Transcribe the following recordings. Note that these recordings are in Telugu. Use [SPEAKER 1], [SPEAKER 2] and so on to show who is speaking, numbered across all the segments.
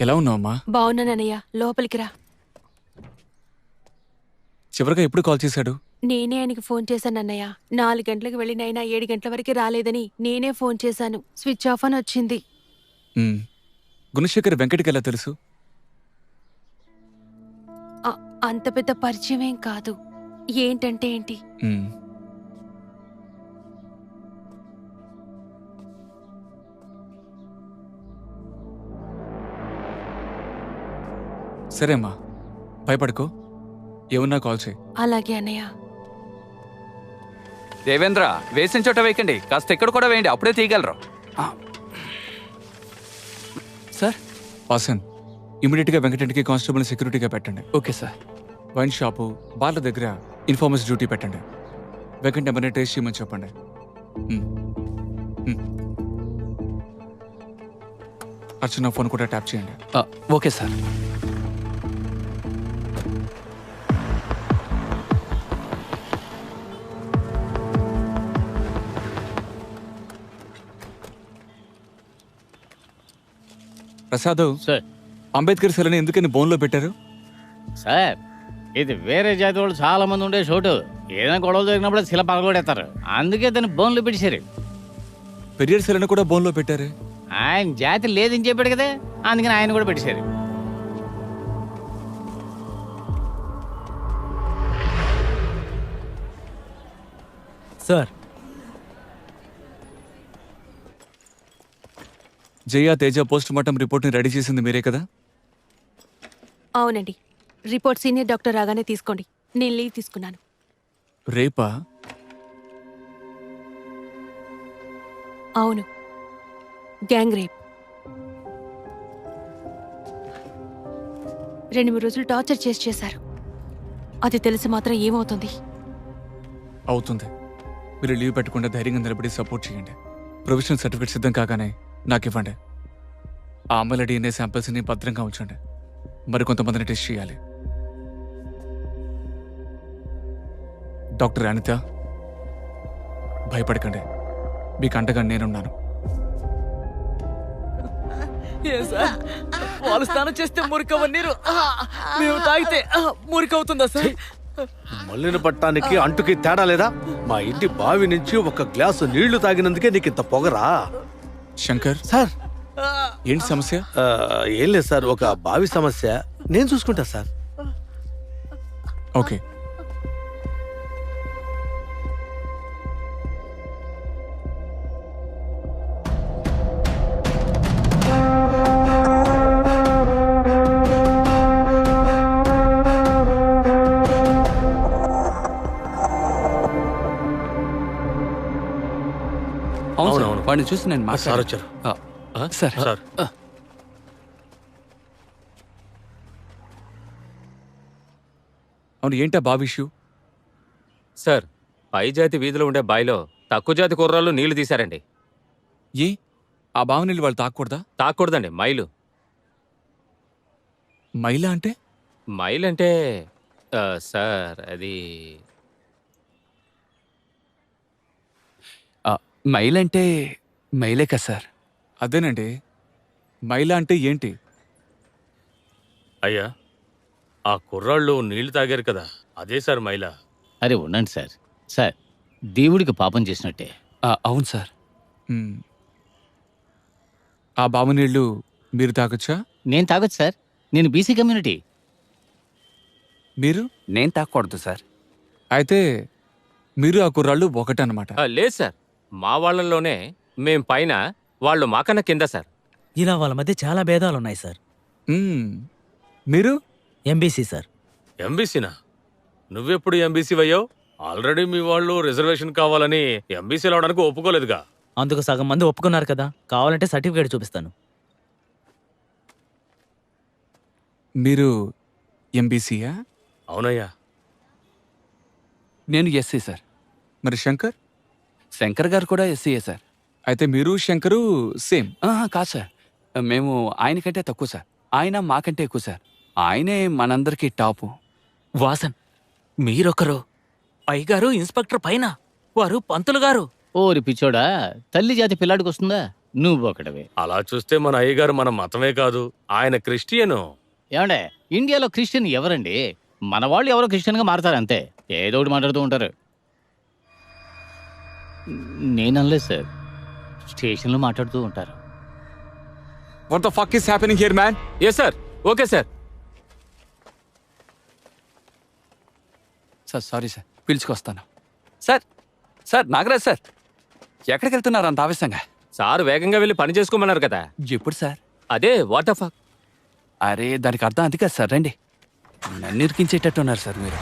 [SPEAKER 1] ఎలా ఉన్నావమ్మా?
[SPEAKER 2] బాగున్నానన్నయ్య, లోపలికి రా.
[SPEAKER 1] చివరిగా ఎప్పుడు కాల్ చేశాడు?
[SPEAKER 2] నేనే ఆయనకి ఫోన్ చేశానన్నయ్య. 4 గంటలకు వెళ్ళినైనా 7 గంటల వరకు రాలేదని నేనే ఫోన్ చేశాను. స్విచ్ ఆఫ్ అని వచ్చింది.
[SPEAKER 1] గుణశేఖర్ వెంకట్కి ఎలా తెలుసు?
[SPEAKER 2] అంత పెద్ద పరిచయమేం కాదు. ఏంటంటే ఏంటి?
[SPEAKER 1] సరే అమ్మా, భయపడుకో. ఏమన్నా కాల్ చేయి.
[SPEAKER 2] అలాగే అన్నయ్య.
[SPEAKER 3] దేవేంద్ర, వేసిన చోట వేయకండి, కాస్త ఇక్కడ కూడా వేయండి, అప్పుడే తీయగలరు.
[SPEAKER 4] సార్,
[SPEAKER 1] వాసన్, ఇమీడియట్గా వెంకటరెడ్డికి కానిస్టేబుల్ సెక్యూరిటీగా పెట్టండి.
[SPEAKER 4] Okay sir.
[SPEAKER 1] వైన్ షాపు, బార్ల దగ్గర ఇన్ఫార్మర్స్ డ్యూటీ పెట్టండి. వెంకట్ నెంబర్ని టేస్ట్ చేయమని చెప్పండి. అర్చన ఫోన్ కూడా ట్యాప్ చేయండి.
[SPEAKER 4] Okay sir.
[SPEAKER 1] Prasad
[SPEAKER 5] sir,
[SPEAKER 1] Ambedkar సెలని ఎందుకని బోన్లో పెట్టారు?
[SPEAKER 5] సార్ ఇది వేరే జాతి వాళ్ళు చాలా మంది ఉండే చోటు. ఏదైనా గొడవలు జరిగినప్పుడు శిల పగలగొడేస్తారు. అందుకే దాన్ని బోన్లు పెట్టేశారు.
[SPEAKER 1] పెరియర్ సెలని కూడా బోన్లో పెట్టారు.
[SPEAKER 5] ఆయన జాతి లేదని చెప్పాడు కదా, అందుకని ఆయన కూడా పెట్టేశారు.
[SPEAKER 6] సార్,
[SPEAKER 1] జయ తేజ పోస్ట్ మార్టం రిపోర్ట్ని రెడీ చేసింది మీరే కదా?
[SPEAKER 2] అవునండి. రిపోర్ట్ సీనియర్ డాక్టర్ రాగానే తీసుకోండి. నేను లీవ్ తీసుకున్నాను.
[SPEAKER 1] రేపా?
[SPEAKER 2] అవును, గ్యాంగ్ రేప్. 2-3 రోజులు టార్చర్ చేశారు. అది తెలిసి మాత్రం ఏమవుతుంది?
[SPEAKER 1] అవుతుంది. మీరు లీవ్ పెట్టకుండా ధైర్యంగా నిలబడి సపోర్ట్ చేయండి. ప్రొవిజనల్ సర్టిఫికేట్ సిద్ధం కాగానే నాకు ఇవ్వండి. ఆ అమ్మాయిల DNA శాంపిల్స్ని భద్రంగా ఉంచండి. మరికొంతమందిని టెస్ట్ చేయాలి. డాక్టర్ అనిత, భయపడకండి. మీకు అండగా నేనున్నాను.
[SPEAKER 6] వాళ్ళు స్నానం చేస్తే మురికవ నీరు మేము తాగితే మురికవుతుందా సార్?
[SPEAKER 7] మల్లిన పట్టానికి అంటుకి తేడా లేదా? మా ఇంటి బావి నుంచి ఒక గ్లాసు నీళ్లు తాగినందుకే నీకింత పొగరా?
[SPEAKER 1] శంకర్
[SPEAKER 7] సార్,
[SPEAKER 1] ఏంటి సమస్య?
[SPEAKER 7] ఏం లేదు సార్, ఒక బావి సమస్య. నేను చూసుకుంటా సార్.
[SPEAKER 1] ఓకే.
[SPEAKER 4] అవును, వాడిని చూసి నేను
[SPEAKER 7] సార్ వచ్చారు.
[SPEAKER 4] సార్
[SPEAKER 7] సార్,
[SPEAKER 1] అవును, ఏంటా బావి ఇష్యూ?
[SPEAKER 8] సార్, పై జాతి వీధిలో ఉండే బావిలో తక్కువ జాతి కుర్రాళ్ళు నీళ్లు తీశారండి.
[SPEAKER 1] ఏ ఆ బావి నీళ్ళు వాళ్ళు తాకూడదా?
[SPEAKER 8] తాకూడదండి, మైలు.
[SPEAKER 1] మైలా అంటే?
[SPEAKER 8] మైల్ అంటే సార్, అది
[SPEAKER 4] మైల్ అంటే మైలే కదా సార్?
[SPEAKER 1] అదేనండి. మైలా అంటే ఏంటి?
[SPEAKER 9] అయ్యా, ఆ కుర్రాళ్ళు నీళ్లు తాగారు కదా, అదే సార్ మైలా.
[SPEAKER 5] అరే ఉండండి సార్. సార్, దేవుడికి పాపం చేసినట్టే.
[SPEAKER 4] అవును సార్.
[SPEAKER 1] ఆ బావి నీళ్లు మీరు తాగొచ్చా?
[SPEAKER 5] నేను తాగొచ్చు సార్. నేను బీసీ కమ్యూనిటీ.
[SPEAKER 1] మీరు?
[SPEAKER 4] నేను తాకూడదు సార్.
[SPEAKER 1] అయితే మీరు ఆ కుర్రాళ్ళు ఒకటన్నమాట.
[SPEAKER 8] లేదు సార్, మా వాళ్ళల్లోనే మేం పైన, వాళ్ళు మాకన్నా కింద సార్.
[SPEAKER 6] ఇలా వాళ్ళ మధ్య చాలా భేదాలున్నాయి సార్.
[SPEAKER 1] మీరు?
[SPEAKER 6] MBC sir.
[SPEAKER 9] ఎంబీసీనా? నువ్వెప్పుడు ఎంబీసీ అయ్యావు? ఆల్రెడీ మీ వాళ్ళు రిజర్వేషన్ కావాలని ఎంబీసీ రావడానికి ఒప్పుకోలేదుగా.
[SPEAKER 6] అందుకు సగం మంది ఒప్పుకున్నారు కదా. కావాలంటే సర్టిఫికేట్ చూపిస్తాను.
[SPEAKER 1] మీరు ఎంబీసీయా?
[SPEAKER 9] అవునయ్యా.
[SPEAKER 4] నేను ఎస్సీ సార్.
[SPEAKER 1] మరి శంకర్?
[SPEAKER 4] శంకర్ గారు కూడా ఎస్సీయే సార్.
[SPEAKER 1] అయితే మీరు శంకరు సేమ్?
[SPEAKER 4] కాదు సార్, మేము ఆయనకంటే తక్కువ సార్. ఆయన మాకంటే ఎక్కువ సార్. ఆయనే మనందరికీ టాపు.
[SPEAKER 6] వాసన్, మీరొకరు, అయ్యగారు ఇన్స్పెక్టర్ పైన, వారు పంతులు గారు.
[SPEAKER 5] ఓరి పిచ్చోడా, తల్లి జాతి పిల్లాడికి వస్తుందా? నువ్వొకటివి.
[SPEAKER 9] అలా చూస్తే మన అయ్యగారు మన మతమే కాదు, ఆయన క్రిస్టియను.
[SPEAKER 5] ఏమండే, ఇండియాలో క్రిస్టియన్ ఎవరండి? మన వాళ్ళు ఎవరో క్రిస్టియన్గా మారుతారు అంతే. ఏదో ఒకటి మాట్లాడుతూ ఉంటారు. నేననలేదు సార్, స్టేషన్లో మాట్లాడుతూ ఉంటారు.
[SPEAKER 1] What the fuck is happening here man?
[SPEAKER 8] Yes sir. Okay sir.
[SPEAKER 4] Sir sorry sir, పిలుచుకొస్తాను. సార్ సార్ నాగరాజ్ సార్, ఎక్కడికి వెళ్తున్నారు అంత ఆవేశంగా?
[SPEAKER 8] సార్ వేగంగా వెళ్ళి పని చేసుకోమన్నారు కదా.
[SPEAKER 4] ఎప్పుడు సార్?
[SPEAKER 8] అదే వాట్ ఫక్.
[SPEAKER 4] అరే దానికి అర్థం అది కాదు సార్, రండి. నన్ను ఇరికించేటట్టున్నారు సార్ మీరు.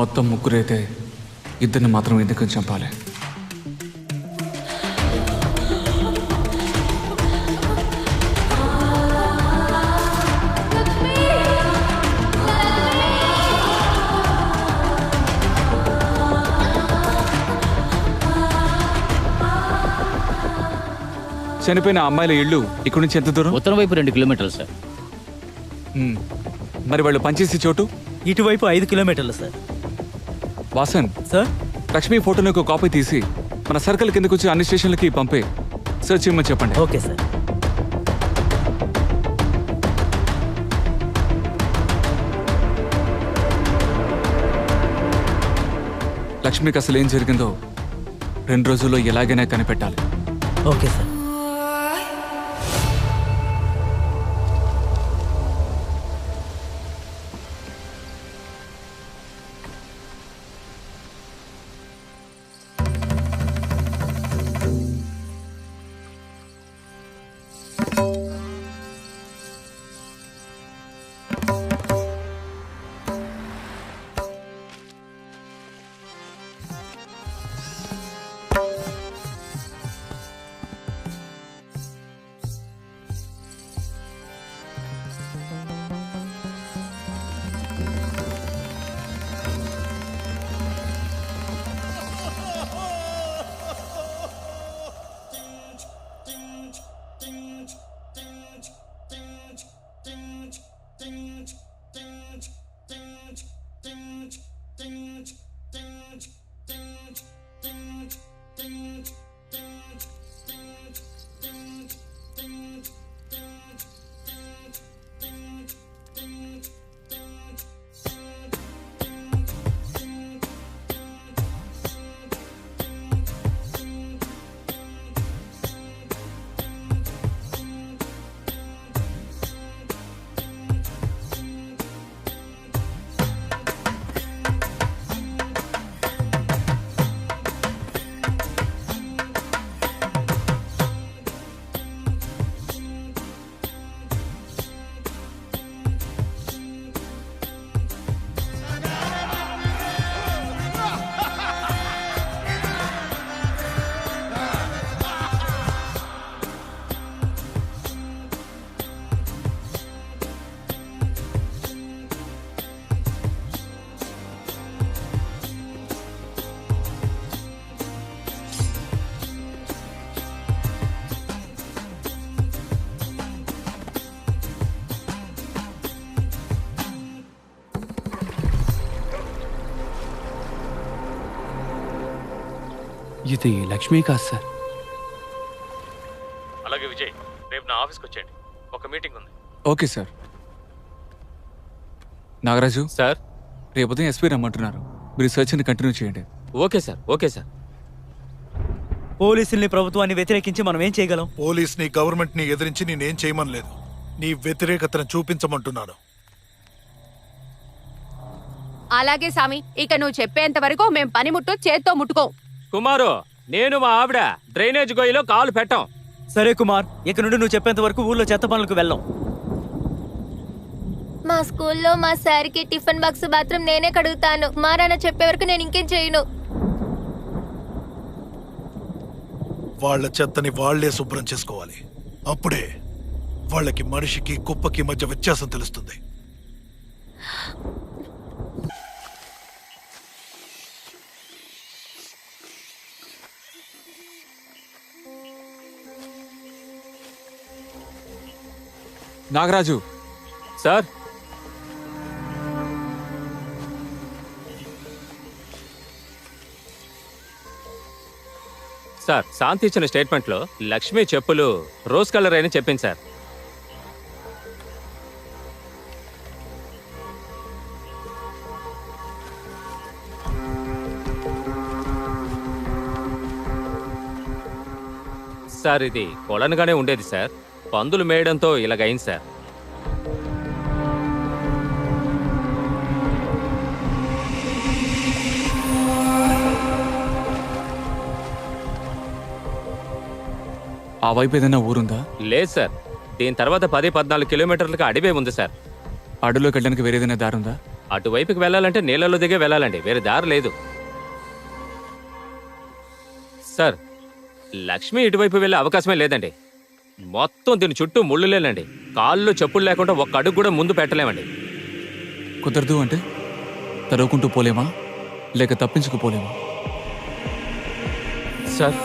[SPEAKER 1] మొత్తం ముగ్గురైతే ఇద్దరిని మాత్రం ఎందుకు చంపాలి? చనిపోయిన అమ్మాయిల ఇళ్ళు ఇక్కడి నుంచి ఎంత దూరం?
[SPEAKER 5] ఉత్తరం వైపు 2 కిలోమీటర్లు సార్.
[SPEAKER 1] మరి వాళ్ళు పనిచేసే చోటు?
[SPEAKER 6] ఇటువైపు 5 కిలోమీటర్లు సార్.
[SPEAKER 1] వాసన్
[SPEAKER 6] సార్,
[SPEAKER 1] లక్ష్మీ ఫోటోని ఒక కాపీ తీసి మన సర్కిల్ కిందకు వచ్చి అన్ని స్టేషన్లకి పంపే సెర్చ్ చేయమని చెప్పండి.
[SPEAKER 6] Okay sir.
[SPEAKER 1] లక్ష్మికి అసలు ఏం జరిగిందో 2 రోజుల్లో ఎలాగైనా కనిపెట్టాలి.
[SPEAKER 6] Okay sir.
[SPEAKER 4] ఇది లక్ష్మీ కాదు సార్.
[SPEAKER 9] అలాగే విజయ్, రేపు నా ఆఫీస్కి వచ్చేయండి, ఒక మీటింగ్ ఉంది.
[SPEAKER 1] Okay sir. నాగరాజు
[SPEAKER 8] సార్.
[SPEAKER 1] రేపు ఉదయం ఎస్పీ రమ్మంటున్నారు, మీరు సెర్చ్ని కంటిన్యూ చేయండి.
[SPEAKER 8] Okay sir. Okay sir.
[SPEAKER 6] పోలీసుల్ని ప్రభుత్వాన్ని వ్యతిరేకించి మనం ఏం చేయగలం?
[SPEAKER 10] పోలీస్ని గవర్నమెంట్ని ఎదిరించి నేనేం చేయమనలేదు, నీ వ్యతిరేకతను చూపించమంటున్నాను.
[SPEAKER 2] అలాగే సామి, ఇక నువ్వు చెప్పేంత వరకు మేం పనిముట్టు చేత్తో ముట్టుకోం.
[SPEAKER 8] కుమారు, నేను మా ఆవిడ డ్రైనేజ్ గొయ్యిలో కాలు పెట్టాం.
[SPEAKER 6] సరే కుమార్, ఇక నుండి నువ్వు చెప్పేంత వరకు ఊళ్ళో చెత్త పనులకు వెళ్ళాం.
[SPEAKER 11] మా స్కూల్లో మా సార్కి టిఫిన్ బాక్స్ మాత్రం నేనే కడుగుతాను. మా నాన్న చెప్పే వరకు నేను ఇంకేం చేయను.
[SPEAKER 10] వాళ్ళ చెత్తని వాళ్లే శుభ్రం చేసుకోవాలి. అప్పుడే వాళ్ళకి మనిషికి కుప్పకి మధ్య వ్యత్యాసం తెలుస్తుంది.
[SPEAKER 1] నాగరాజు
[SPEAKER 8] సార్ సార్ శాంతి ఇచ్చిన స్టేట్మెంట్లో లక్ష్మి చెప్పులు రోజ్ కలర్ అని చెప్పింది సార్. సార్ ఇది కొలనుగానే ఉండేది సార్. పందులు మేయడంతో ఇలాగైంది సార్.
[SPEAKER 1] ఆ వైపు ఏదైనా ఊరుందా?
[SPEAKER 8] లేదు సార్. దీని తర్వాత 10-14 కిలోమీటర్లకు అడవే ఉంది సార్.
[SPEAKER 1] అడవిలోకి వెళ్ళడానికి వేరే ఏదైనా దారి ఉందా?
[SPEAKER 8] అటువైపుకి వెళ్ళాలంటే నీళ్ళలో దిగే వెళ్ళాలండి, వేరే దారి లేదు సార్. లక్ష్మి ఇటువైపు వెళ్ళే అవకాశమే లేదండి. మొత్తం దీని చుట్టూ ముళ్ళులేనండి. కాళ్ళు చెప్పులు లేకుండా ఒక్క అడుగు కూడా ముందు పెట్టలేమండి.
[SPEAKER 1] కుదరదు అంటే తరువుకుంటూ పోలేమా లేక తప్పించుకుపోలేమా?
[SPEAKER 8] సార్